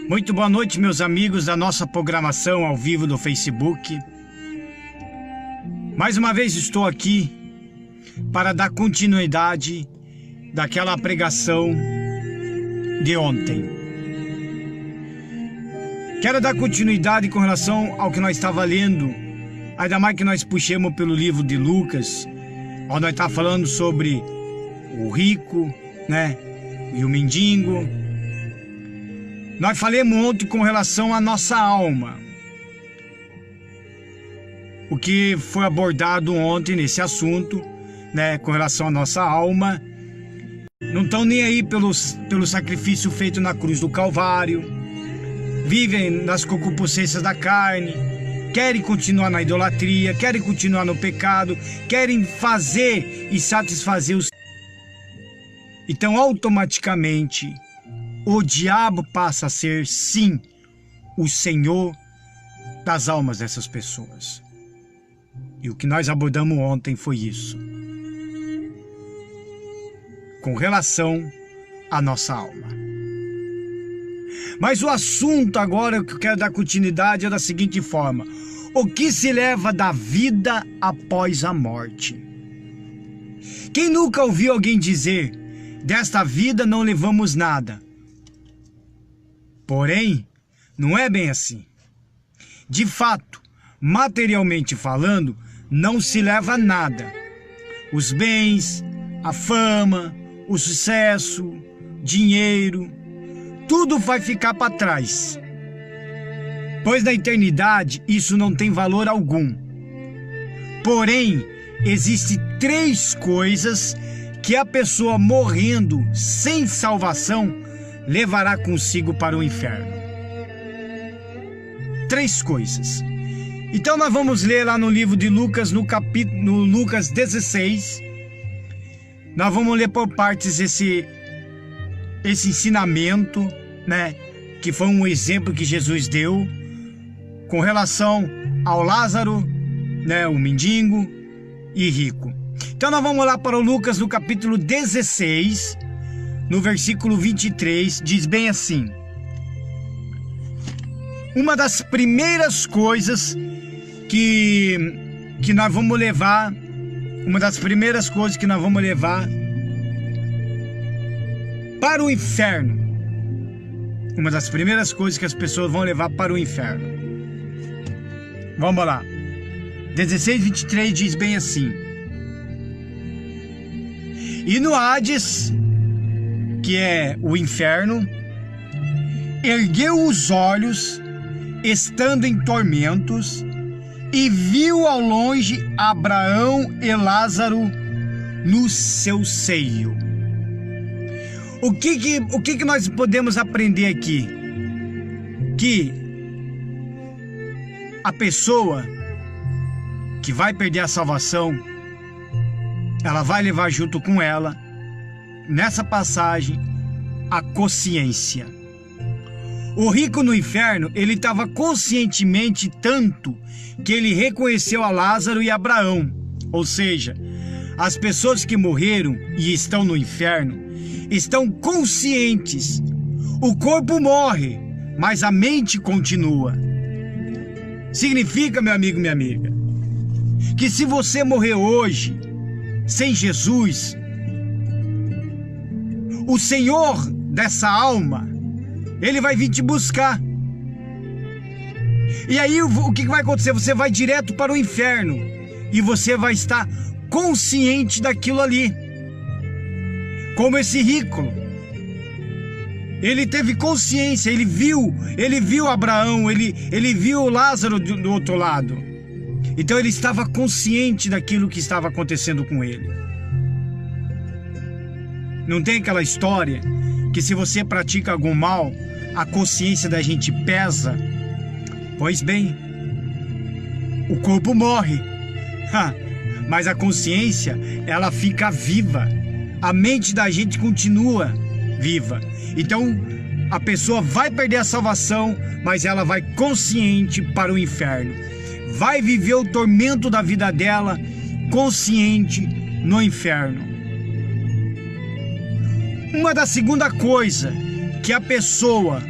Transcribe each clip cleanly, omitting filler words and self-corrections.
Muito boa noite, meus amigos da nossa programação ao vivo do Facebook. Mais uma vez estou aqui para dar continuidade daquela pregação de ontem. Quero dar continuidade com relação ao que nós estávamos lendo, ainda mais que nós puxemos pelo livro de Lucas, onde nós estávamos falando sobre o rico, né, e o mendigo. Nós falamos ontem com relação à nossa alma. O que foi abordado ontem nesse assunto, né, com relação à nossa alma, não estão nem aí pelo sacrifício feito na cruz do Calvário, vivem nas concupiscências da carne, querem continuar na idolatria, querem continuar no pecado, querem fazer e satisfazer os... Então, automaticamente, o diabo passa a ser, sim, o senhor das almas dessas pessoas. E o que nós abordamos ontem foi isso. Com relação à nossa alma. Mas o assunto agora que eu quero dar continuidade é da seguinte forma: o que se leva da vida após a morte? Quem nunca ouviu alguém dizer: desta vida não levamos nada? Porém, não é bem assim. De fato, materialmente falando, não se leva nada. Os bens, a fama, o sucesso, dinheiro, tudo vai ficar para trás. Pois na eternidade isso não tem valor algum. Porém, existem 3 coisas que a pessoa morrendo sem salvação levará consigo para o inferno. 3 coisas. Então nós vamos ler lá no livro de Lucas, no Lucas 16. Nós vamos ler por partes esse ensinamento, né, que foi um exemplo que Jesus deu com relação ao Lázaro, né, o mendigo e rico. Então nós vamos lá para o Lucas no capítulo 16, no versículo 23, diz bem assim: uma das primeiras coisas que nós vamos levar, para o inferno, uma das primeiras coisas que as pessoas vão levar para o inferno. Vamos lá. 16, 23 diz bem assim: e no Hades, que é o inferno, ergueu os olhos, estando em tormentos, e viu ao longe Abraão e Lázaro no seu seio. O que nós podemos aprender aqui? Que a pessoa que vai perder a salvação, ela vai levar junto com ela, nessa passagem, a consciência. O rico no inferno, ele estava conscientemente tanto que ele reconheceu a Lázaro e Abraão. Ou seja, as pessoas que morreram e estão no inferno estão conscientes. O corpo morre, mas a mente continua. Significa, meu amigo, minha amiga, que se você morrer hoje sem Jesus, o Senhor dessa alma, Ele vai vir te buscar. E aí o que vai acontecer? Você vai direto para o inferno e você vai estar consciente daquilo ali. Como esse rico, ele teve consciência, ele viu Abraão, ele viu Lázaro do outro lado. Então ele estava consciente daquilo que estava acontecendo com ele. Não tem aquela história que se você pratica algum mal, a consciência da gente pesa? Pois bem, o corpo morre, mas a consciência, ela fica viva. A mente da gente continua viva. Então a pessoa vai perder a salvação, mas ela vai consciente para o inferno. Vai viver o tormento da vida dela consciente no inferno. Uma da segunda coisa que a pessoa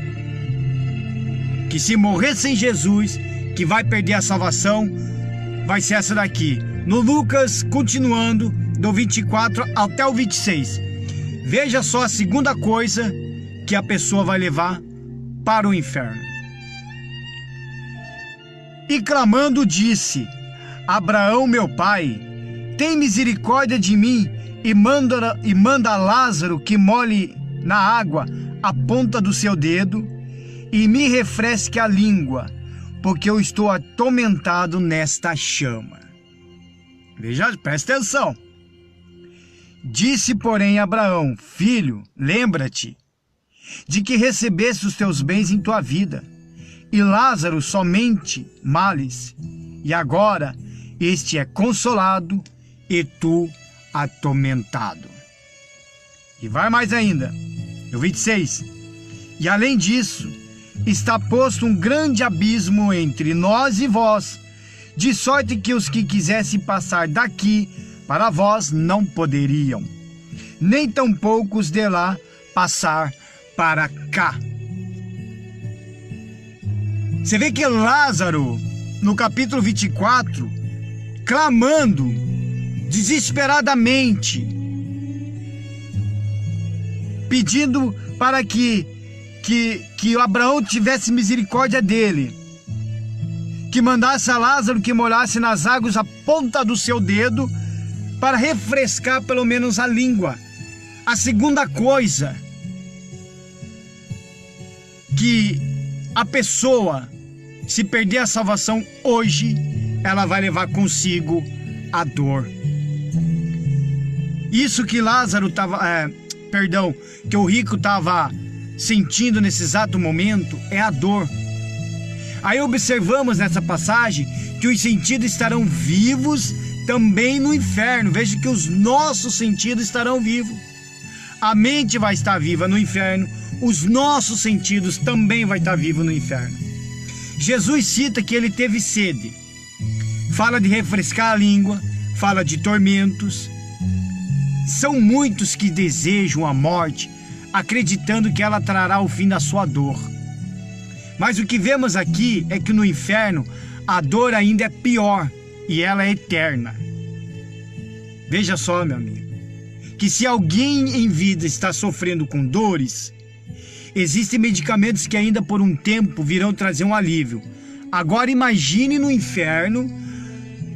que se morrer sem Jesus, que vai perder a salvação, vai ser essa daqui. No Lucas, continuando, do 24 até o 26. Veja só a segunda coisa que a pessoa vai levar para o inferno. E clamando disse: Abraão, meu pai, tem misericórdia de mim e manda Lázaro que molhe na água a ponta do seu dedo e me refresque a língua, porque eu estou atormentado nesta chama. Veja, presta atenção. Disse, porém, Abraão: Filho, lembra-te de que recebeste os teus bens em tua vida, e Lázaro somente males, e agora este é consolado e tu atormentado. E vai mais ainda, no 26. E além disso, está posto um grande abismo entre nós e vós, de sorte que os que quisessem passar daqui para vós não poderiam, nem tampouco os de lá passar para cá. Você vê que Lázaro, no capítulo 24, clamando desesperadamente, pedindo para que Abraão tivesse misericórdia dele, que mandasse a Lázaro que molhasse nas águas a ponta do seu dedo para refrescar pelo menos a língua. A segunda coisa que a pessoa, se perder a salvação hoje, ela vai levar consigo a dor. Isso que Lázaro que o rico estava sentindo nesse exato momento é a dor. Aí observamos nessa passagem que os sentidos estarão vivos também no inferno. Veja que os nossos sentidos estarão vivos. A mente vai estar viva no inferno, os nossos sentidos também vai estar vivos no inferno. Jesus cita que ele teve sede. Fala de refrescar a língua, fala de tormentos. São muitos que desejam a morte, acreditando que ela trará o fim da sua dor. Mas o que vemos aqui é que no inferno a dor ainda é pior e ela é eterna. Veja só, meu amigo, que se alguém em vida está sofrendo com dores, existem medicamentos que ainda por um tempo virão trazer um alívio. Agora imagine no inferno,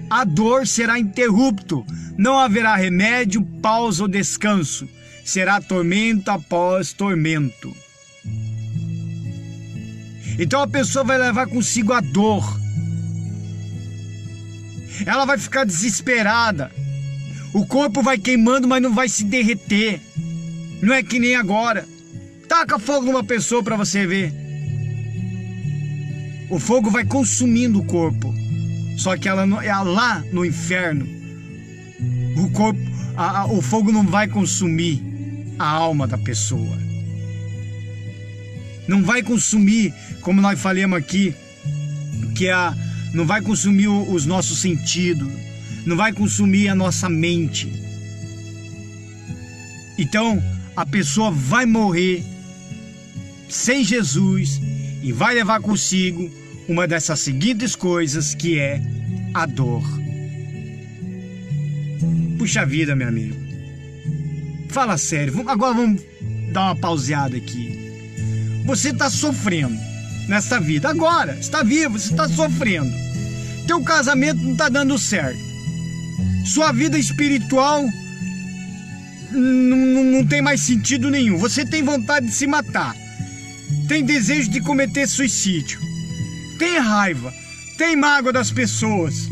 a dor será interrupto, não haverá remédio, pausa ou descanso, será tormento após tormento. Então a pessoa vai levar consigo a dor, ela vai ficar desesperada, o corpo vai queimando, mas não vai se derreter, não é que nem agora. Taca fogo numa pessoa para você ver, o fogo vai consumindo o corpo, só que ela lá no inferno, o fogo não vai consumir a alma da pessoa, não vai consumir, como nós falamos aqui, não vai consumir os nossos sentidos, não vai consumir a nossa mente. Então a pessoa vai morrer sem Jesus e vai levar consigo uma dessas seguintes coisas, que é a dor. Puxa vida, meu amigo, fala sério, agora vamos dar uma pauseada aqui. Você está sofrendo nesta vida, agora, está vivo, você está sofrendo. Teu casamento não está dando certo. Sua vida espiritual não tem mais sentido nenhum. Você tem vontade de se matar. Tem desejo de cometer suicídio. Tem raiva. Tem mágoa das pessoas.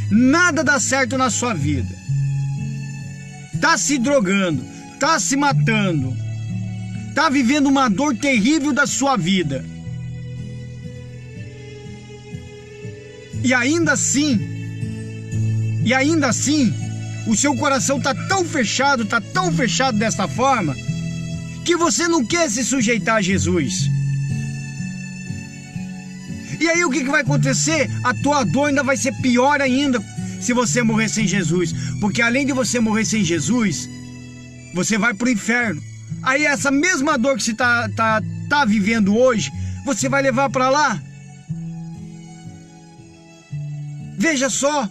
Nada dá certo na sua vida. Tá se drogando. Tá se matando. Tá vivendo uma dor terrível da sua vida. E ainda assim, o seu coração tá tão fechado dessa forma, que você não quer se sujeitar a Jesus. E aí o que vai acontecer? A tua dor ainda vai ser pior ainda se você morrer sem Jesus. Porque além de você morrer sem Jesus, você vai para o inferno. Aí essa mesma dor que você tá vivendo hoje, você vai levar para lá? Veja só.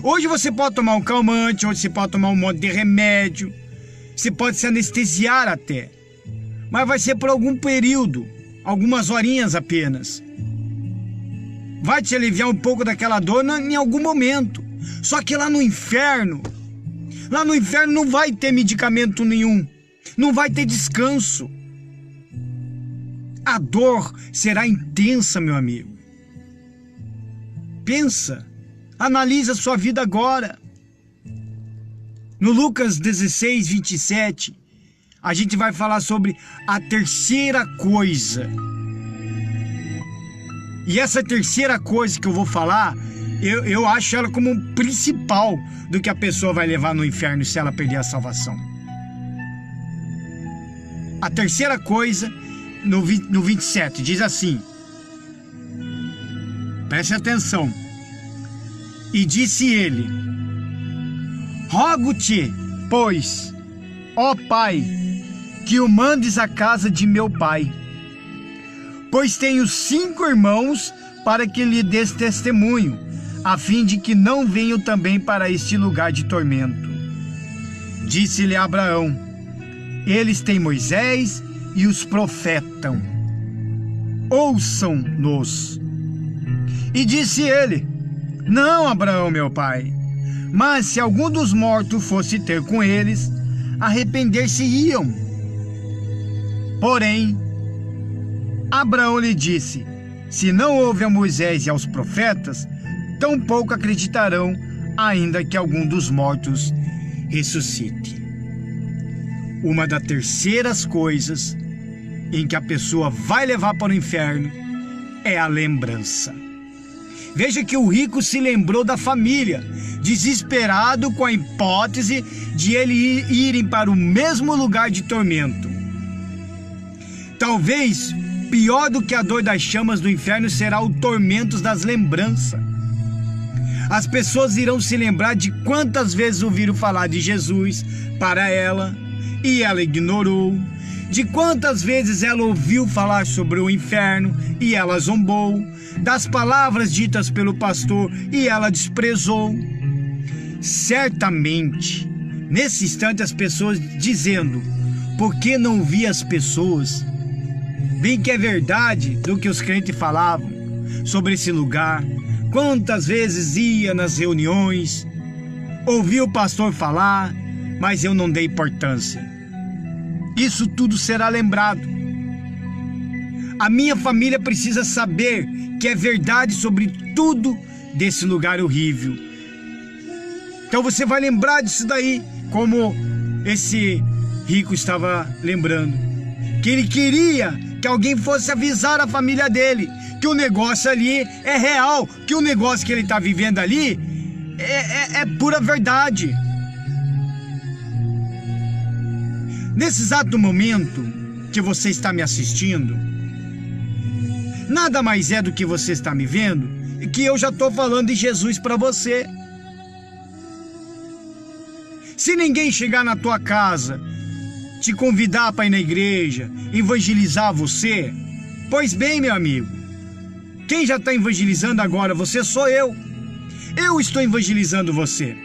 Hoje você pode tomar um calmante, hoje você pode tomar um monte de remédio, você pode se anestesiar até, mas vai ser por algum período, algumas horinhas apenas. Vai te aliviar um pouco daquela dor em algum momento. Só que lá no inferno não vai ter medicamento nenhum, não vai ter descanso. A dor será intensa, meu amigo. Pensa, analisa a sua vida agora. No Lucas 16, 27, a gente vai falar sobre a terceira coisa. E essa terceira coisa que eu vou falar, eu acho ela como um principal do que a pessoa vai levar no inferno se ela perder a salvação. A terceira coisa, no 27, diz assim: preste atenção. E disse ele: rogo-te, pois, ó Pai, que o mandes à casa de meu pai, pois tenho 5 irmãos, para que lhe des testemunho, a fim de que não venham também para este lugar de tormento. Disse-lhe Abraão: eles têm Moisés e os profetas, ouçam-nos. E disse ele: não, Abraão, meu pai, mas se algum dos mortos fosse ter com eles, arrepender-se-iam. Porém, Abraão lhe disse: se não houve a Moisés e aos profetas, tampouco acreditarão, ainda que algum dos mortos ressuscite. Uma das terceiras coisas em que a pessoa vai levar para o inferno é a lembrança. Veja que o rico se lembrou da família, desesperado com a hipótese de eles irem para o mesmo lugar de tormento. Talvez pior do que a dor das chamas do inferno será o tormento das lembranças. As pessoas irão se lembrar de quantas vezes ouviram falar de Jesus para ela e ela ignorou, de quantas vezes ela ouviu falar sobre o inferno e ela zombou, das palavras ditas pelo pastor e ela desprezou. Certamente, nesse instante, as pessoas dizendo: por que não ouvir as pessoas? Bem que é verdade do que os crentes falavam sobre esse lugar. Quantas vezes ia nas reuniões, ouvi o pastor falar, mas eu não dei importância. Isso tudo será lembrado. A minha família precisa saber que é verdade sobre tudo desse lugar horrível. Então você vai lembrar disso daí, como esse rico estava lembrando. Que ele queria que alguém fosse avisar a família dele que o negócio ali é real, que o negócio que ele está vivendo ali é pura verdade. Nesse exato momento que você está me assistindo, nada mais é do que você está me vendo e que eu já estou falando de Jesus para você. Se ninguém chegar na tua casa, te convidar para ir na igreja, evangelizar você, pois bem, meu amigo, quem já está evangelizando agora você sou eu. Eu estou evangelizando você.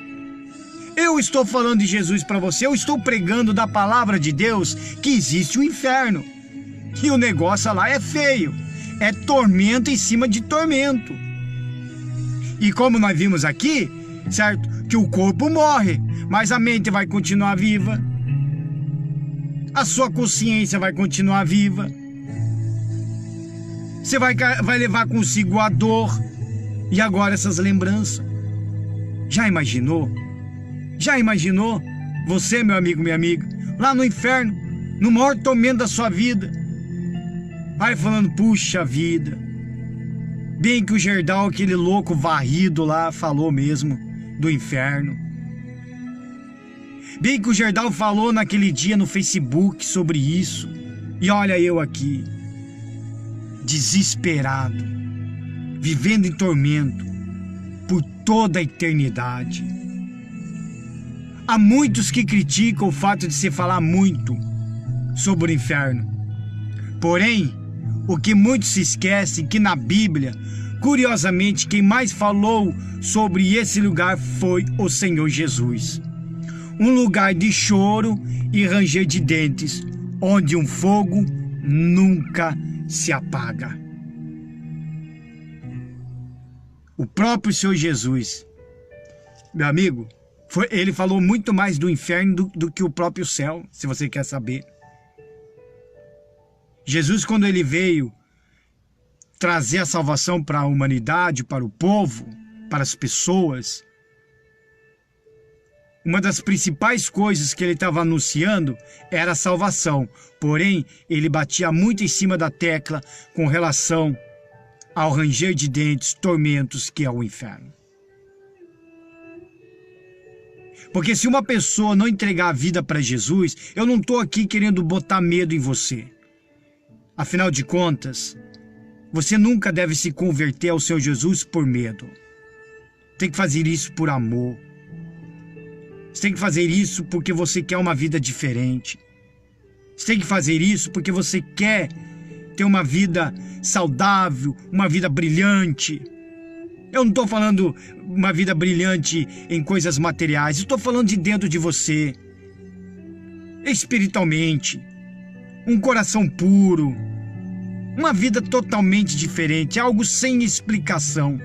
Eu estou falando de Jesus para você, eu estou pregando da palavra de Deus que existe o inferno. E o negócio lá é feio, é tormento em cima de tormento. E como nós vimos aqui, certo? Que o corpo morre, mas a mente vai continuar viva. A sua consciência vai continuar viva. Você vai levar consigo a dor e agora essas lembranças. Já imaginou? Já imaginou? Você, meu amigo, minha amiga, lá no inferno, no maior tormento da sua vida, vai falando: puxa vida. Bem que o Gerdau, aquele louco varrido lá, falou mesmo do inferno. Bem que o Gerdau falou naquele dia no Facebook sobre isso. E olha eu aqui, desesperado, vivendo em tormento por toda a eternidade. Há muitos que criticam o fato de se falar muito sobre o inferno. Porém, O que muitos se esquecem que na Bíblia, curiosamente, quem mais falou sobre esse lugar foi o Senhor Jesus. Um lugar de choro e ranger de dentes, onde um fogo nunca se apaga. O próprio Senhor Jesus, meu amigo, ele falou muito mais do inferno do que o próprio céu, se você quer saber. Jesus, quando ele veio trazer a salvação para a humanidade, para o povo, para as pessoas, uma das principais coisas que ele estava anunciando era a salvação. Porém, ele batia muito em cima da tecla com relação ao ranger de dentes, tormentos, que é o inferno. Porque se uma pessoa não entregar a vida para Jesus, eu não estou aqui querendo botar medo em você. Afinal de contas, você nunca deve se converter ao Senhor Jesus por medo. Tem que fazer isso por amor. Você tem que fazer isso porque você quer uma vida diferente. Você tem que fazer isso porque você quer ter uma vida saudável, uma vida brilhante. Eu não estou falando uma vida brilhante em coisas materiais. Eu estou falando de dentro de você, espiritualmente, um coração puro, uma vida totalmente diferente, algo sem explicação.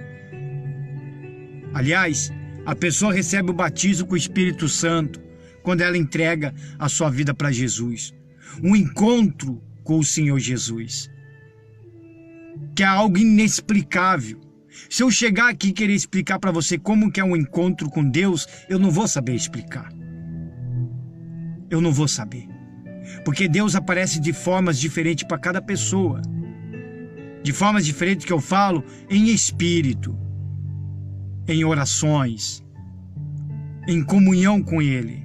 Aliás, a pessoa recebe o batismo com o Espírito Santo quando ela entrega a sua vida para Jesus. Um encontro com o Senhor Jesus, que é algo inexplicável. Se eu chegar aqui e querer explicar para você como que é um encontro com Deus, eu não vou saber explicar. Eu não vou saber. Porque Deus aparece de formas diferentes para cada pessoa. De formas diferentes que eu falo em espírito, em orações, em comunhão com Ele.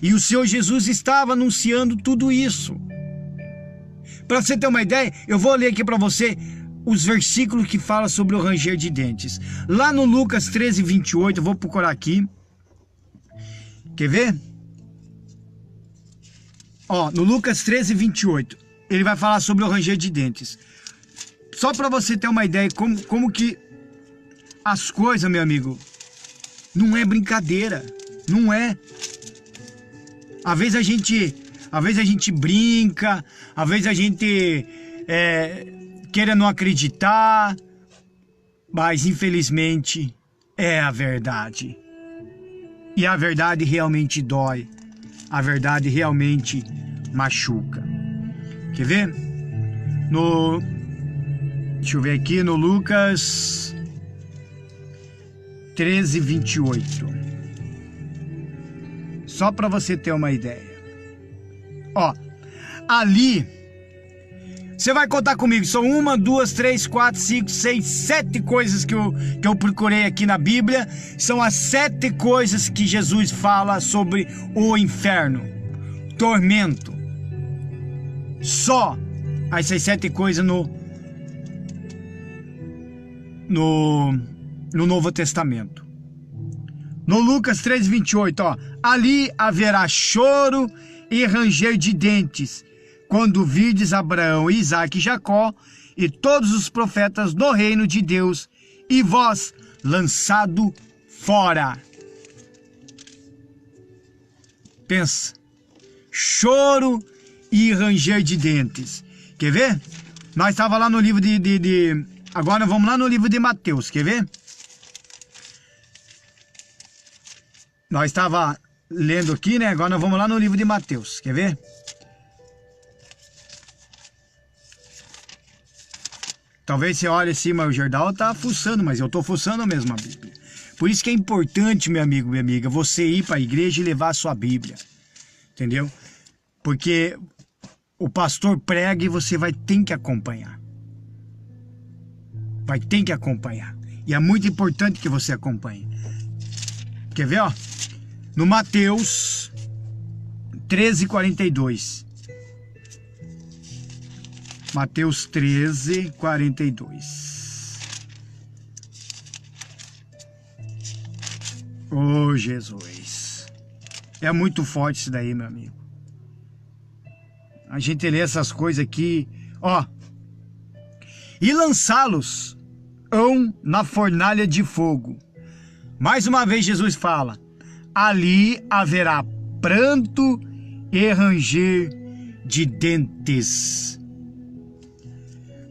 E o Senhor Jesus estava anunciando tudo isso. Para você ter uma ideia, eu vou ler aqui para você os versículos que falam sobre o ranger de dentes. Lá no Lucas 13, 28, eu vou procurar aqui. Quer ver? Ó, no Lucas 13, 28, ele vai falar sobre o ranger de dentes. Só para você ter uma ideia como que as coisas, meu amigo, não é brincadeira, não é. Às vezes a gente brinca, às vezes a gente queira não acreditar, mas infelizmente é a verdade. E a verdade realmente dói, a verdade realmente machuca. Quer ver? Deixa eu ver aqui no Lucas 13, 28. Só para você ter uma ideia. Ó, ali, você vai contar comigo, são 1, 2, 3, 4, 5, 6, 7 coisas que eu procurei aqui na Bíblia. São as 7 coisas que Jesus fala sobre o inferno, tormento. Só essas 7 coisas no Novo Testamento. No Lucas 3:28, ó, ali haverá choro e ranger de dentes, quando virdes Abraão, Isaque e Jacó e todos os profetas no reino de Deus, e vós lançado fora. Pensa, choro e ranger de dentes. Quer ver? Nós estávamos lá no livro agora vamos lá no livro de Mateus, quer ver? Nós estávamos lendo aqui, né? Agora nós vamos lá no livro de Mateus, quer ver? Talvez você olhe assim, mas o Gerdau tá fuçando, mas eu tô fuçando mesmo a Bíblia. Por isso que é importante, meu amigo, minha amiga, você ir para a igreja e levar a sua Bíblia, entendeu? Porque o pastor prega e você vai ter que acompanhar. Vai ter que acompanhar. E é muito importante que você acompanhe. Quer ver, ó? No Mateus 13:42. Mateus 13:42. Oh, Jesus. É muito forte isso daí, meu amigo. A gente lê essas coisas aqui, ó. E lançá-los na fornalha de fogo. Mais uma vez Jesus fala: ali haverá pranto e ranger de dentes.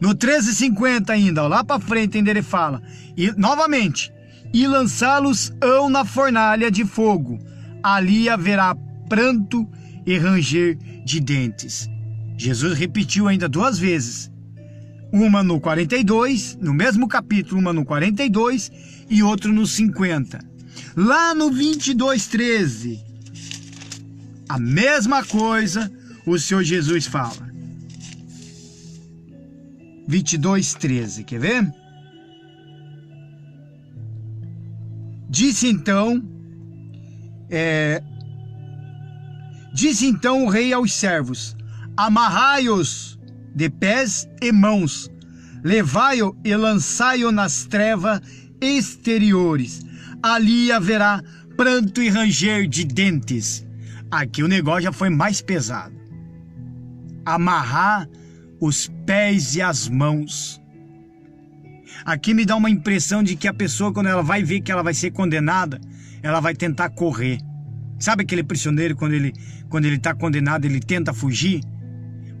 No 13:50 ainda, ó, lá para frente ainda ele fala, e novamente, e lançá-los na fornalha de fogo. Ali haverá pranto e ranger de dentes. Jesus repetiu ainda 2 vezes. Uma no 42, no mesmo capítulo, uma no 42 e outro no 50. Lá no 22:13, a mesma coisa o Senhor Jesus fala. 22:13, quer ver? Disse então o rei aos servos: amarrai-os de pés e mãos, levai-o e lançai-o nas trevas exteriores. Ali haverá pranto e ranger de dentes. Aqui o negócio já foi mais pesado. Amarrar os pés e as mãos. Aqui me dá uma impressão de que a pessoa, quando ela vai ver que ela vai ser condenada, ela vai tentar correr. Sabe aquele prisioneiro, quando ele está condenado, ele tenta fugir?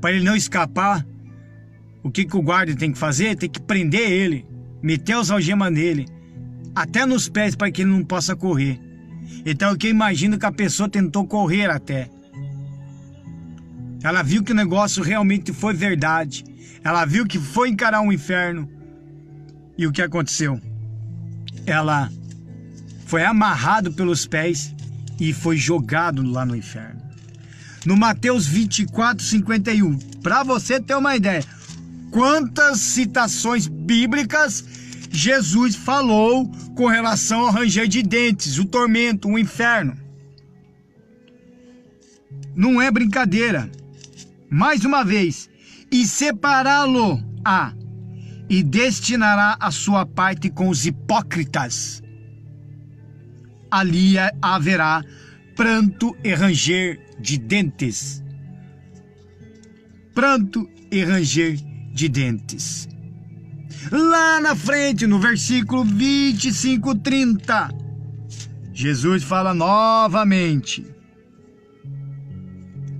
Para ele não escapar, o que o guarda tem que fazer? Tem que prender ele, meter os algemas nele, até nos pés, para que ele não possa correr. Então eu imagino que a pessoa tentou correr até. Ela viu que o negócio realmente foi verdade. Ela viu que foi encarar um inferno. E o que aconteceu? Ela foi amarrado pelos pés e foi jogado lá no inferno. No Mateus 24:51, para você ter uma ideia, quantas citações bíblicas Jesus falou com relação ao ranger de dentes, o tormento, o inferno. Não é brincadeira. Mais uma vez, e separá-lo-á, e destinará a sua parte com os hipócritas. Ali haverá pranto e ranger de dentes. Pranto e ranger de dentes. Lá na frente, no versículo 25:30, Jesus fala novamente: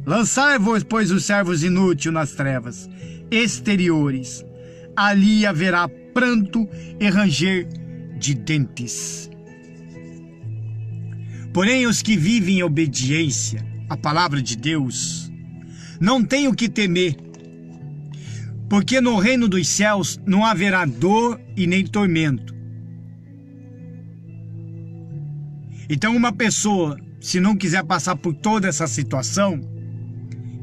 lançai-vos, pois, os servos inúteis nas trevas exteriores. Ali haverá pranto e ranger de dentes. Porém, os que vivem em obediência à palavra de Deus não têm o que temer, porque no reino dos céus não haverá dor e nem tormento. Então, uma pessoa, se não quiser passar por toda essa situação,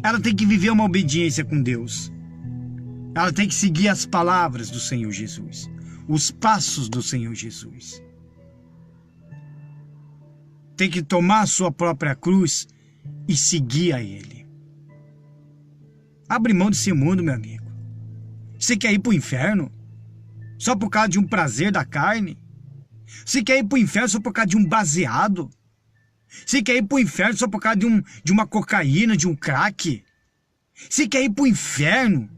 ela tem que viver uma obediência com Deus. Ela tem que seguir as palavras do Senhor Jesus, os passos do Senhor Jesus. Tem que tomar a sua própria cruz e seguir a Ele. Abre mão desse mundo, meu amigo. Você quer ir para o inferno só por causa de um prazer da carne? Você quer ir para o inferno só por causa de um baseado? Você quer ir para o inferno só por causa de uma cocaína, de um crack? Você quer ir para o inferno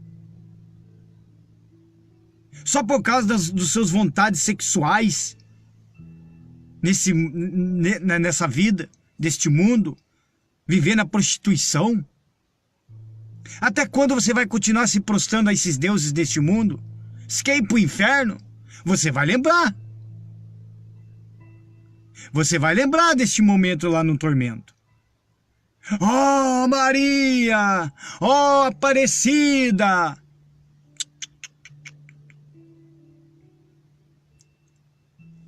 só por causa das suas vontades sexuais nessa vida, deste mundo, viver na prostituição? Até quando você vai continuar se prostrando a esses deuses deste mundo? Se quer ir para o inferno, você vai lembrar. Você vai lembrar deste momento lá no tormento. Oh, Maria! Oh, Aparecida!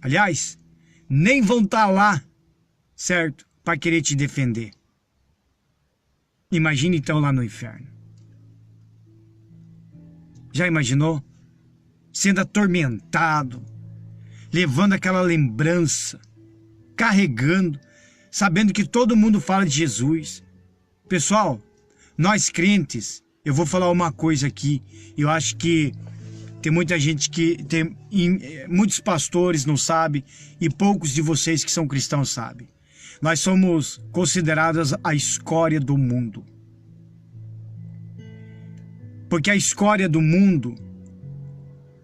Aliás, nem vão estar lá, certo? Para querer te defender. Imagine então lá no inferno. Já imaginou? Sendo atormentado, levando aquela lembrança, carregando, sabendo que todo mundo fala de Jesus. Pessoal, nós crentes, eu vou falar uma coisa aqui, eu acho que tem muita gente muitos pastores não sabem e poucos de vocês que são cristãos sabem. Nós somos considerados a escória do mundo. Porque a escória do mundo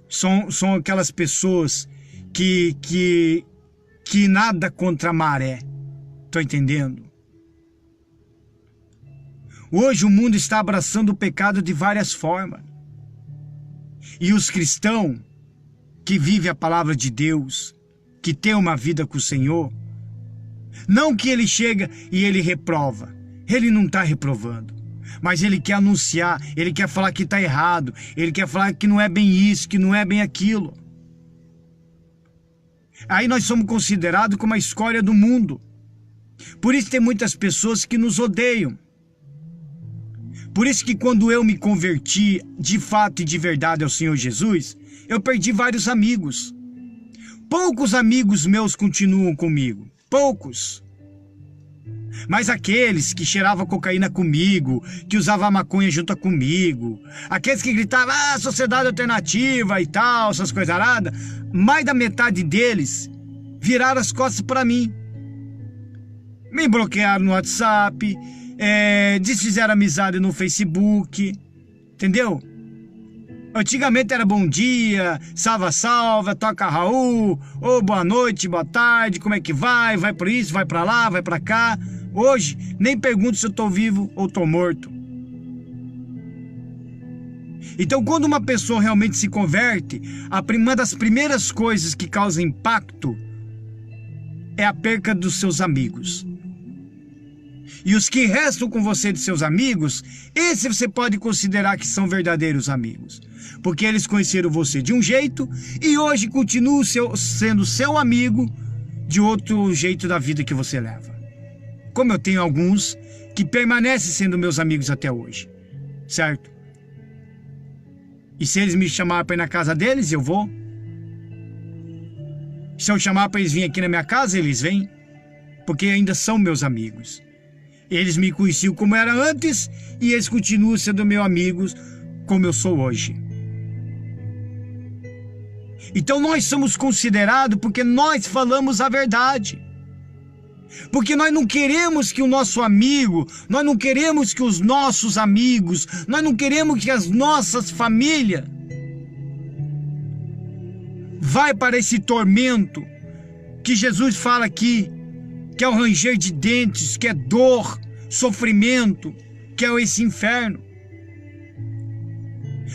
são aquelas pessoas que nada contra a maré. Estou entendendo? Hoje o mundo está abraçando o pecado de várias formas. E os cristãos que vivem a palavra de Deus, que tem uma vida com o Senhor, não que ele chega e ele reprova. Ele não está reprovando. Mas ele quer anunciar, ele quer falar que está errado, ele quer falar que não é bem isso, que não é bem aquilo. Aí nós somos considerados como a escória do mundo. Por isso tem muitas pessoas que nos odeiam. Por isso que quando eu me converti de fato e de verdade ao Senhor Jesus, eu perdi vários amigos. Poucos amigos meus continuam comigo, poucos. Mas aqueles que cheiravam cocaína comigo, que usavam maconha junto comigo, aqueles que gritavam, sociedade alternativa e tal, essas coisas aradas, mais da metade deles viraram as costas para mim. Me bloquearam no WhatsApp, desfizeram amizade no Facebook, entendeu? Antigamente era bom dia, salva, toca Raul, ou boa noite, boa tarde, como é que vai? Vai por isso, vai para lá, vai para cá. Hoje, nem pergunto se eu estou vivo ou estou morto. Então, quando uma pessoa realmente se converte, uma das primeiras coisas que causa impacto é a perca dos seus amigos. E os que restam com você de seus amigos, esse você pode considerar que são verdadeiros amigos. Porque eles conheceram você de um jeito e hoje continuam sendo seu amigo de outro jeito da vida que você leva. Como eu tenho alguns que permanecem sendo meus amigos até hoje, certo? E se eles me chamarem para ir na casa deles, eu vou. Se eu chamar para eles virem aqui na minha casa, eles vêm. Porque ainda são meus amigos. Eles me conheciam como era antes e eles continuam sendo meus amigos como eu sou hoje. Então nós somos considerados porque nós falamos a verdade. Porque nós não queremos que o nosso amigo, nós não queremos que os nossos amigos, nós não queremos que as nossas famílias vai para esse tormento que Jesus fala aqui, que é o ranger de dentes, que é dor, sofrimento, que é esse inferno.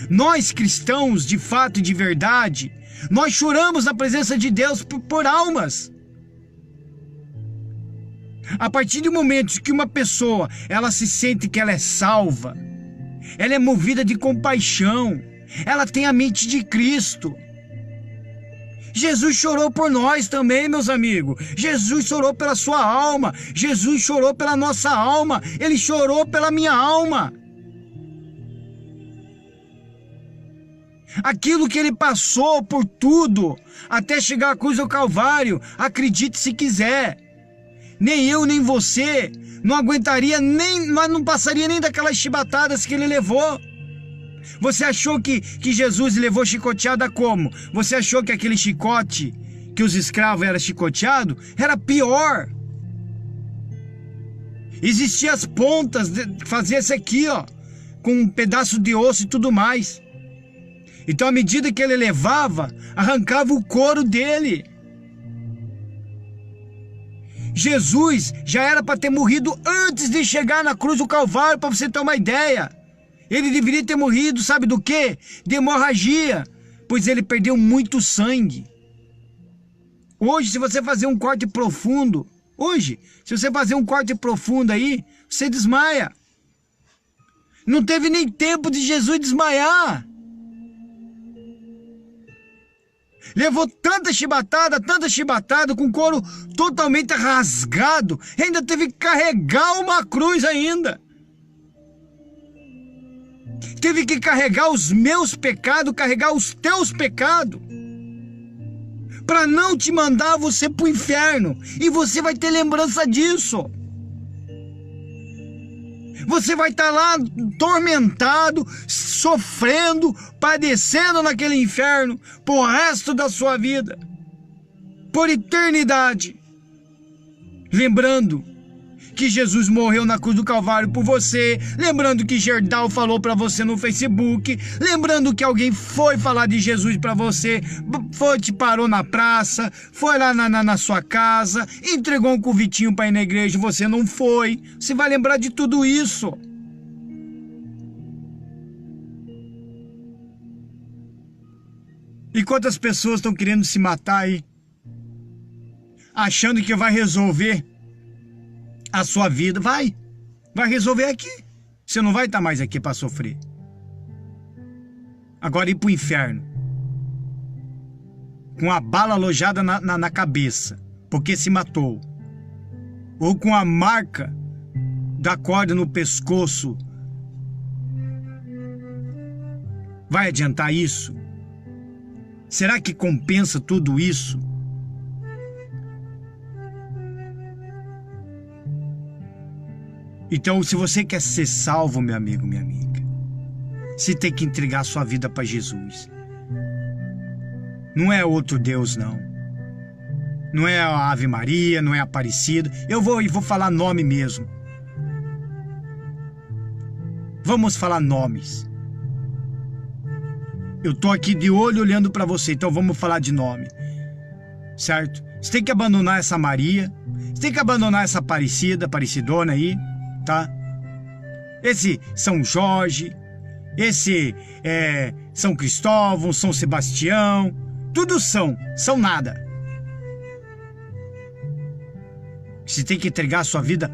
Nós cristãos, de fato e de verdade, nós choramos na presença de Deus por almas. A partir do momento que uma pessoa, ela se sente que ela é salva, ela é movida de compaixão, ela tem a mente de Cristo. Jesus chorou por nós também, meus amigos. Jesus chorou pela sua alma. Jesus chorou pela nossa alma. Ele chorou pela minha alma. Aquilo que ele passou por tudo, até chegar à cruz do Calvário, acredite se quiser. Nem eu, nem você, não aguentaria, nós não passaria nem daquelas chibatadas que ele levou. Você achou que Jesus levou chicoteada como? Você achou que aquele chicote que os escravos eram chicoteados era pior? Existiam as pontas, fazia isso aqui, ó, com um pedaço de osso e tudo mais. Então, à medida que ele levava, arrancava o couro dele. Jesus já era para ter morrido antes de chegar na cruz do Calvário, para você ter uma ideia. Ele deveria ter morrido, sabe do quê? De hemorragia, pois ele perdeu muito sangue. Hoje, se você fazer um corte profundo, aí, você desmaia. Não teve nem tempo de Jesus desmaiar. Levou tanta chibatada, com o couro totalmente rasgado, ainda teve que carregar uma cruz ainda. Teve que carregar os meus pecados, carregar os teus pecados, para não te mandar você para o inferno. E você vai ter lembrança disso. Você vai estar lá tormentado, sofrendo, padecendo naquele inferno por resto da sua vida, por eternidade. Lembrando que Jesus morreu na cruz do Calvário por você, lembrando que Gerdau falou para você no Facebook, lembrando que alguém foi falar de Jesus para você, te parou na praça, foi lá na sua casa, entregou um convitinho para ir na igreja, você não foi. Você vai lembrar de tudo isso. E quantas pessoas estão querendo se matar aí, achando que vai resolver a sua vida? Vai resolver aqui. Você não vai estar mais aqui para sofrer. Agora ir para o inferno, com a bala alojada na cabeça, porque se matou, ou com a marca da corda no pescoço, vai adiantar isso? Será que compensa tudo isso? Então, se você quer ser salvo, meu amigo, minha amiga, você tem que entregar sua vida para Jesus. Não é outro Deus, não. Não é a Ave Maria, não é a Aparecida. Eu vou falar nome mesmo. Vamos falar nomes. Eu tô aqui de olho olhando para você, então vamos falar de nome, certo? Você tem que abandonar essa Maria, você tem que abandonar essa Aparecidona aí, tá? Esse São Jorge, esse São Cristóvão, São Sebastião, tudo são nada. Você tem que entregar a sua vida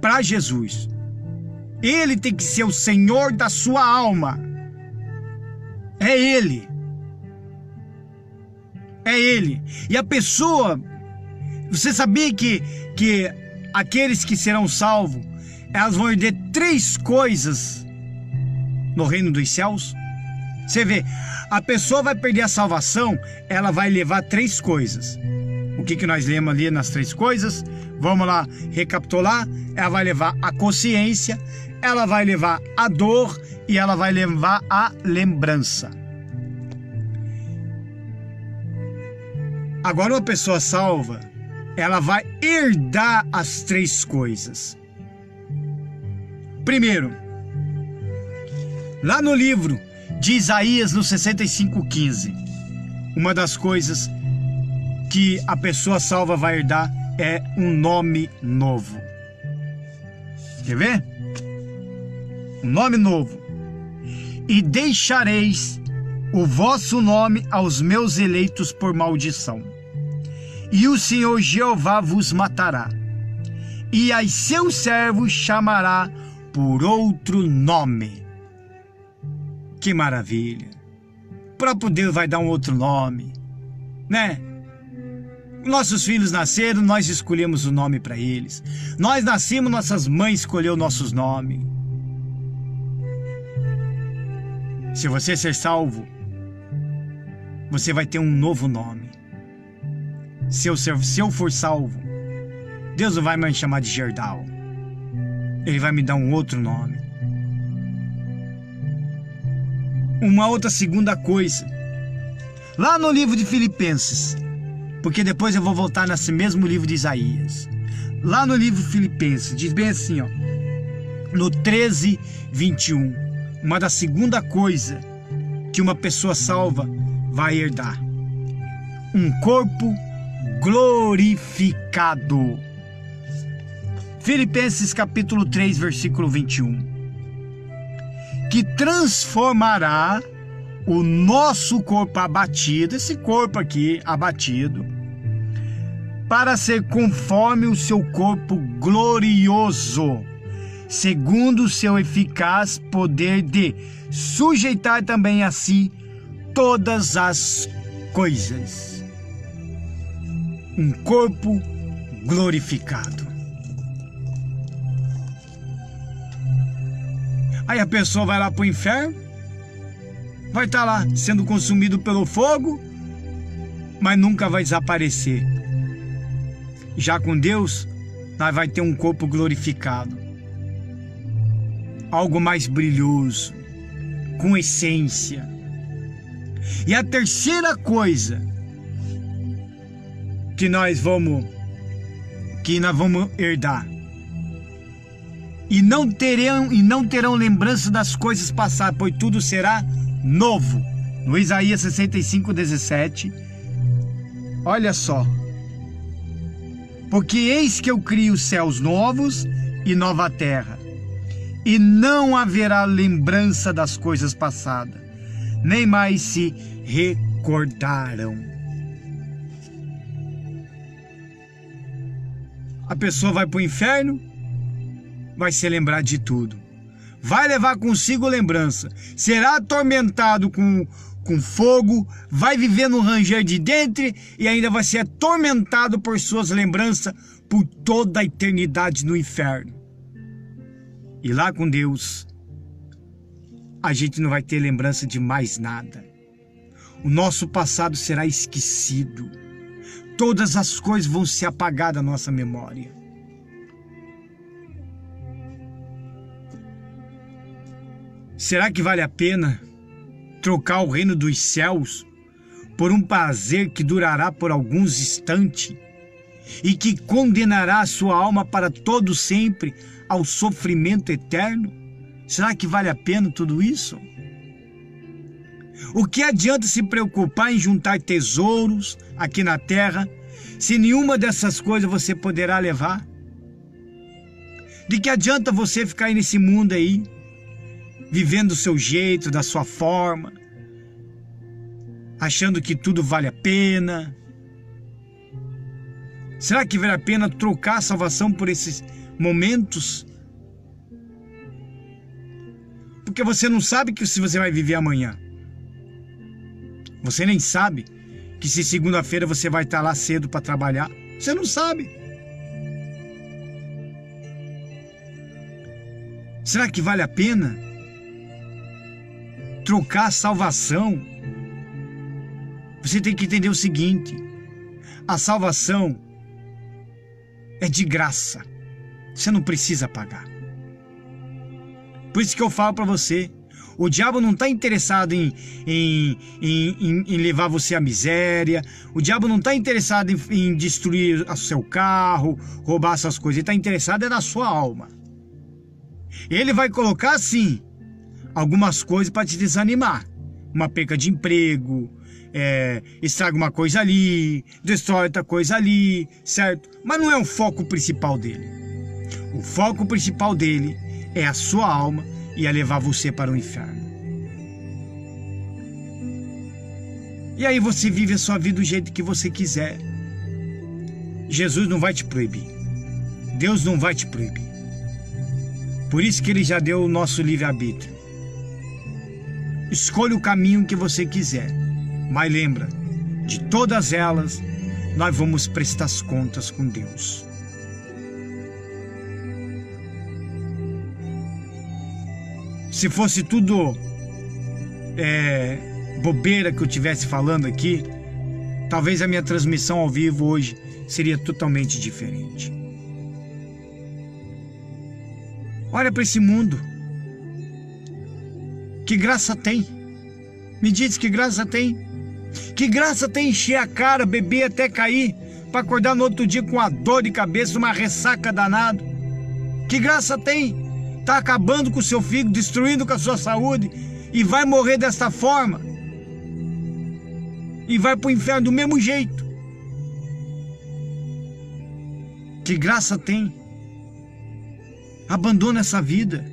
para Jesus. Ele tem que ser o Senhor da sua alma. É Ele. É Ele. E a pessoa... Você sabia que aqueles que serão salvos, elas vão herder 3 coisas no reino dos céus? Você vê, a pessoa vai perder a salvação, ela vai levar 3 coisas. O que nós lemos ali nas 3 coisas? Vamos lá recapitular. Ela vai levar a consciência, ela vai levar a dor e ela vai levar a lembrança. Agora, uma pessoa salva, ela vai herdar as 3 coisas. Primeiro, lá no livro de Isaías, no 65:15, uma das coisas que a pessoa salva vai herdar é um nome novo. Quer ver? Um nome novo. E deixareis o vosso nome aos meus eleitos por maldição. E o Senhor Jeová vos matará. E a seus servos chamará por outro nome. Que maravilha. O próprio Deus vai dar um outro nome, né? Nossos filhos nasceram, nós escolhemos o nome para eles. Nós nascemos, nossas mães escolheram nossos nomes. Se você ser salvo, você vai ter um novo nome. Se eu for salvo, Deus não vai me chamar de Gerdau. Ele vai me dar um outro nome. Uma outra segunda coisa. Lá no livro de Filipenses, porque depois eu vou voltar nesse mesmo livro de Isaías. Lá no livro de Filipenses, diz bem assim, ó, no 13:21, uma da segunda coisa que uma pessoa salva vai herdar: um corpo glorificado. Filipenses capítulo 3, versículo 21. Que transformará o nosso corpo abatido, esse corpo aqui abatido, para ser conforme o seu corpo glorioso, segundo o seu eficaz poder de sujeitar também a si todas as coisas. Um corpo glorificado. Aí a pessoa vai lá para o inferno, vai estar lá sendo consumido pelo fogo, mas nunca vai desaparecer. Já com Deus, nós vai ter um corpo glorificado, algo mais brilhoso, com essência. E a terceira coisa que nós vamos herdar e não terão lembrança das coisas passadas, pois tudo será novo. No Isaías 65:17, olha só. Porque eis que eu crio os céus novos e nova terra, e não haverá lembrança das coisas passadas, nem mais se recordarão. A pessoa vai para o inferno, vai se lembrar de tudo, vai levar consigo lembrança, será atormentado com fogo, vai viver no ranger de dentro e ainda vai ser atormentado por suas lembranças por toda a eternidade no inferno. E lá com Deus, a gente não vai ter lembrança de mais nada. O nosso passado será esquecido. Todas as coisas vão se apagar da nossa memória. Será que vale a pena trocar o reino dos céus por um prazer que durará por alguns instantes e que condenará a sua alma para todo sempre ao sofrimento eterno? Será que vale a pena tudo isso? O que adianta se preocupar em juntar tesouros aqui na terra, se nenhuma dessas coisas você poderá levar? De que adianta você ficar aí nesse mundo aí, vivendo do seu jeito, da sua forma, achando que tudo vale a pena? Será que vale a pena trocar a salvação por esses momentos? Porque você não sabe que se você vai viver amanhã. Você nem sabe que se segunda-feira você vai estar lá cedo para trabalhar. Você não sabe. Será que vale a pena trocar a salvação? Você tem que entender o seguinte: a salvação é de graça. Você não precisa pagar. Por isso que eu falo para você, o diabo não está interessado em levar você à miséria. O diabo não está interessado em destruir o seu carro, roubar suas coisas. Ele está interessado na sua alma. Ele vai colocar, sim, algumas coisas para te desanimar. Uma perca de emprego, estraga uma coisa ali, destrói outra coisa ali, certo? Mas não é o foco principal dele. O foco principal dele é a sua alma e a levar você para o inferno. E aí você vive a sua vida do jeito que você quiser. Jesus não vai te proibir. Deus não vai te proibir. Por isso que Ele já deu o nosso livre-arbítrio. Escolha o caminho que você quiser. Mas lembra, de todas elas, nós vamos prestar as contas com Deus. Se fosse tudo bobeira que eu estivesse falando aqui, talvez a minha transmissão ao vivo hoje seria totalmente diferente. Olha para esse mundo. Que graça tem? Me diz, que graça tem? Que graça tem encher a cara, beber até cair, para acordar no outro dia com uma dor de cabeça, uma ressaca danada? Que graça tem? Tá acabando com o seu fígado, destruindo com a sua saúde, e vai morrer desta forma, e vai para o inferno do mesmo jeito. Que graça tem? Abandona essa vida,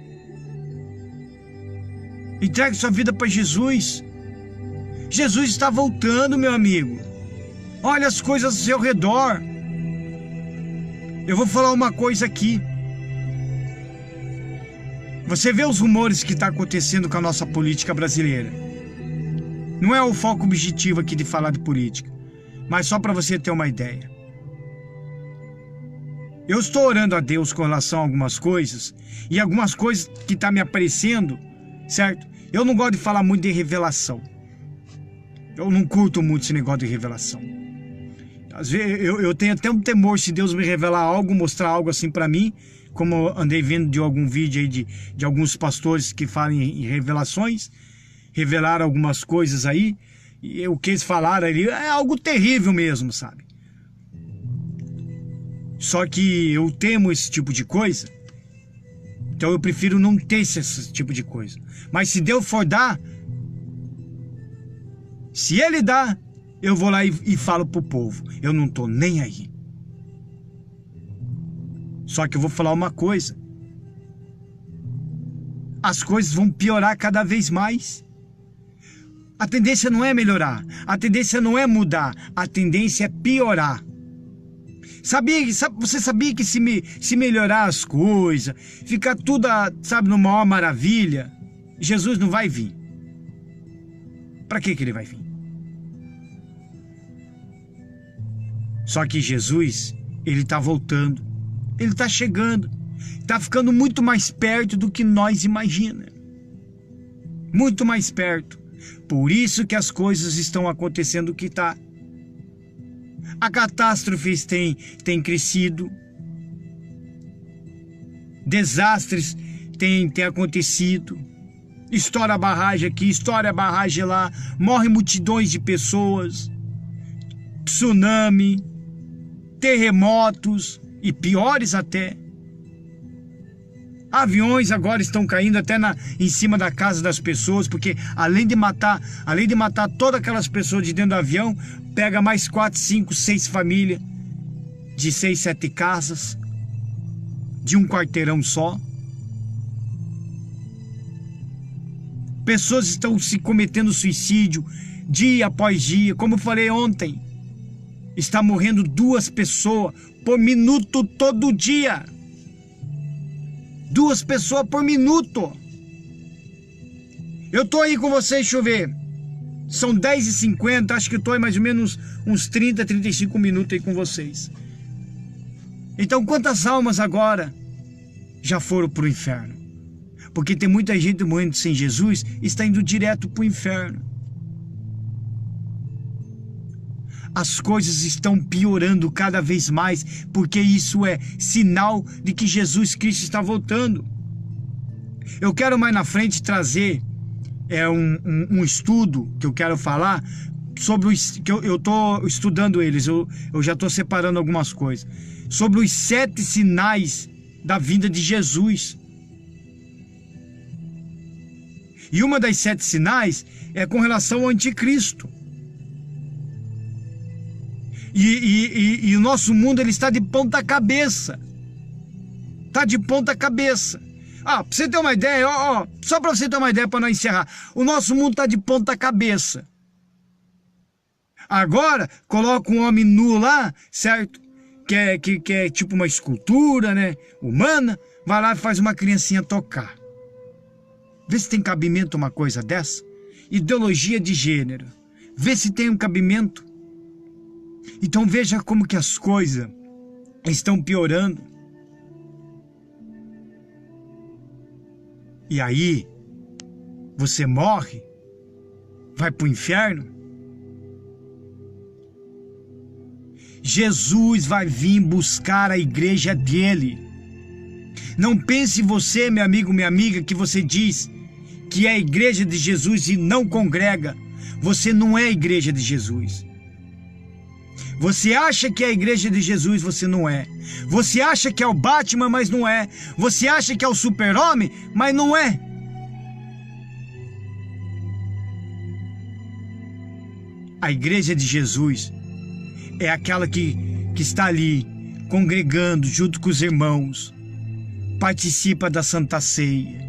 entregue sua vida para Jesus. Jesus está voltando, meu amigo. Olha as coisas ao seu redor. Eu vou falar uma coisa aqui. Você vê os rumores que está acontecendo com a nossa política brasileira. Não é o foco objetivo aqui de falar de política, mas só para você ter uma ideia. Eu estou orando a Deus com relação a algumas coisas, e algumas coisas que estão me aparecendo, certo? Eu não gosto de falar muito de revelação. Eu não curto muito esse negócio de revelação. Às vezes eu tenho até um temor, se Deus me revelar algo, mostrar algo assim para mim, como eu andei vendo de algum vídeo aí de alguns pastores que falam em revelações, revelaram algumas coisas aí, e o que eles falaram ali é algo terrível mesmo, sabe? Só que eu temo esse tipo de coisa, Então eu prefiro não ter esse tipo de coisa. Mas se Deus for dar, se Ele dá, eu vou lá e falo pro povo. Eu não tô nem aí. Só que eu vou falar uma coisa. As coisas vão piorar cada vez mais. A tendência não é melhorar. A tendência não é mudar. A tendência é piorar. Você sabia que se melhorar as coisas, ficar tudo, sabe, numa maior maravilha, Jesus não vai vir? Para que Ele vai vir? Só que Jesus, Ele está voltando. Ele está chegando. Está ficando muito mais perto do que nós imaginamos. Muito mais perto. Por isso que as coisas estão acontecendo o que está. A catástrofe tem crescido. Desastres têm acontecido. Estoura a barragem aqui, estoura a barragem lá. Morrem multidões de pessoas. Tsunami. Terremotos. E piores até. Aviões agora estão caindo até em cima da casa das pessoas, porque além de matar todas aquelas pessoas de dentro do avião, pega mais 4, 5, 6 famílias, de 6, 7 casas, de um quarteirão só. Pessoas estão se cometendo suicídio dia após dia. Como eu falei ontem, está morrendo 2 pessoas por minuto todo dia. 2 pessoas por minuto. Eu tô aí com vocês, deixa eu ver. São 10h50, acho que eu tô aí mais ou menos uns 30, 35 minutos aí com vocês. Então quantas almas agora já foram pro inferno? Porque tem muita gente morrendo sem Jesus e está indo direto pro inferno. As coisas estão piorando cada vez mais, porque isso é sinal de que Jesus Cristo está voltando. Eu quero mais na frente trazer um estudo que eu quero falar sobre que eu estou estudando eles, eu já estou separando algumas coisas, sobre os 7 sinais da vinda de Jesus. E uma das 7 sinais é com relação ao anticristo. E o nosso mundo, ele está de ponta cabeça. Está de ponta cabeça. Pra você ter uma ideia, só para você ter uma ideia, para não encerrar. O nosso mundo está de ponta cabeça. Agora, coloca um homem nu lá, certo? Que é tipo uma escultura, né? Humana. Vai lá e faz uma criancinha tocar. Vê se tem cabimento uma coisa dessa. Ideologia de gênero. Vê se tem um cabimento. Então veja como que as coisas estão piorando. E aí, você morre, vai para o inferno. Jesus vai vir buscar a igreja dele. Não pense você, meu amigo, minha amiga, que você diz que é a igreja de Jesus e não congrega. Você não é a igreja de Jesus. Você acha que é a igreja de Jesus, você não é. Você acha que é o Batman, mas não é. Você acha que é o Super-Homem, mas não é. A igreja de Jesus é aquela que está ali, congregando junto com os irmãos, participa da Santa Ceia.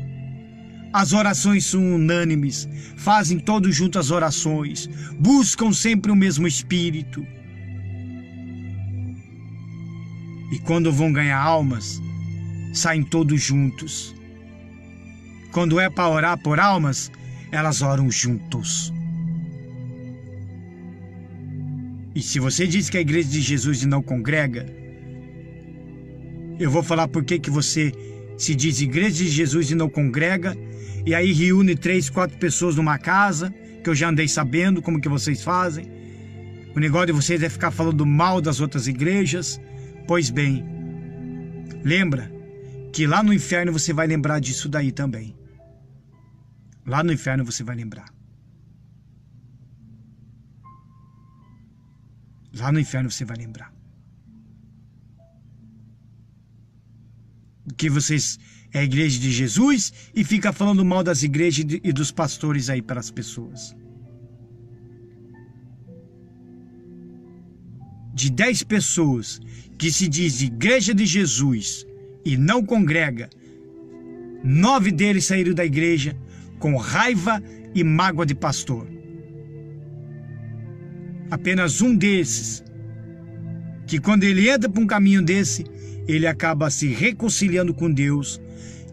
As orações são unânimes, fazem todos juntos as orações, buscam sempre o mesmo Espírito. E quando vão ganhar almas, saem todos juntos. Quando é para orar por almas, elas oram juntos. E se você diz que é a igreja de Jesus e não congrega, eu vou falar por que você se diz igreja de Jesus e não congrega, e aí reúne 3, 4 pessoas numa casa, que eu já andei sabendo como que vocês fazem. O negócio de vocês é ficar falando mal das outras igrejas. Pois bem, lembra que lá no inferno você vai lembrar disso daí também. Lá no inferno você vai lembrar. Lá no inferno você vai lembrar. Que vocês é a igreja de Jesus e fica falando mal das igrejas e dos pastores aí para as pessoas. De 10 pessoas que se diz igreja de Jesus e não congrega, 9 deles saíram da igreja com raiva e mágoa de pastor. Apenas um desses, que quando ele entra para um caminho desse, ele acaba se reconciliando com Deus,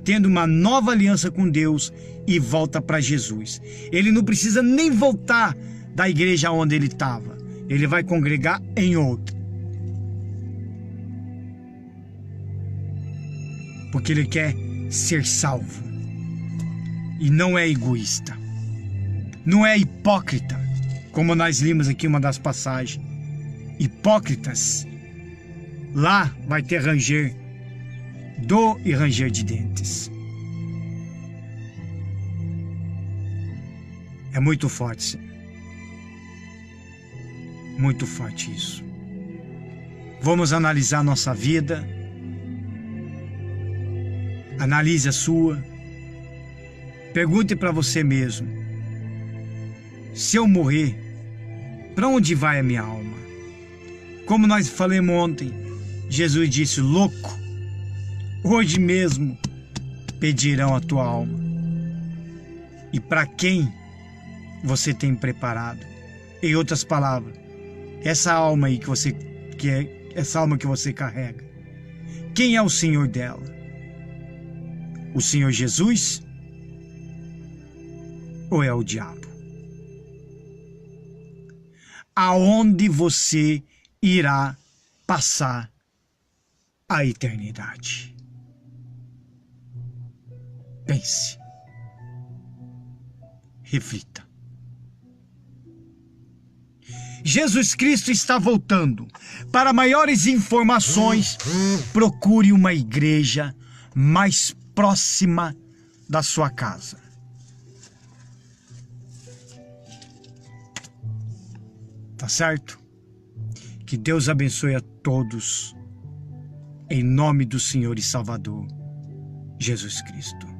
tendo uma nova aliança com Deus e volta para Jesus. Ele não precisa nem voltar da igreja onde ele estava. Ele vai congregar em outra. Porque ele quer ser salvo. E não é egoísta. Não é hipócrita, como nós limos aqui uma das passagens. Hipócritas, lá vai ter ranger, dor e ranger de dentes. É muito forte, Senhor. Muito forte isso. Vamos analisar nossa vida. Analise a sua. Pergunte para você mesmo: se eu morrer, para onde vai a minha alma? Como nós falamos ontem, Jesus disse: louco, hoje mesmo pedirão a tua alma. E para quem você tem preparado? Em outras palavras, essa alma aí essa alma que você carrega, quem é o Senhor dela? O Senhor Jesus ou é o diabo? Aonde você irá passar a eternidade? Pense. Reflita. Jesus Cristo está voltando. Para maiores informações, procure uma igreja mais próxima da sua casa. Tá certo? Que Deus abençoe a todos, em nome do Senhor e Salvador, Jesus Cristo.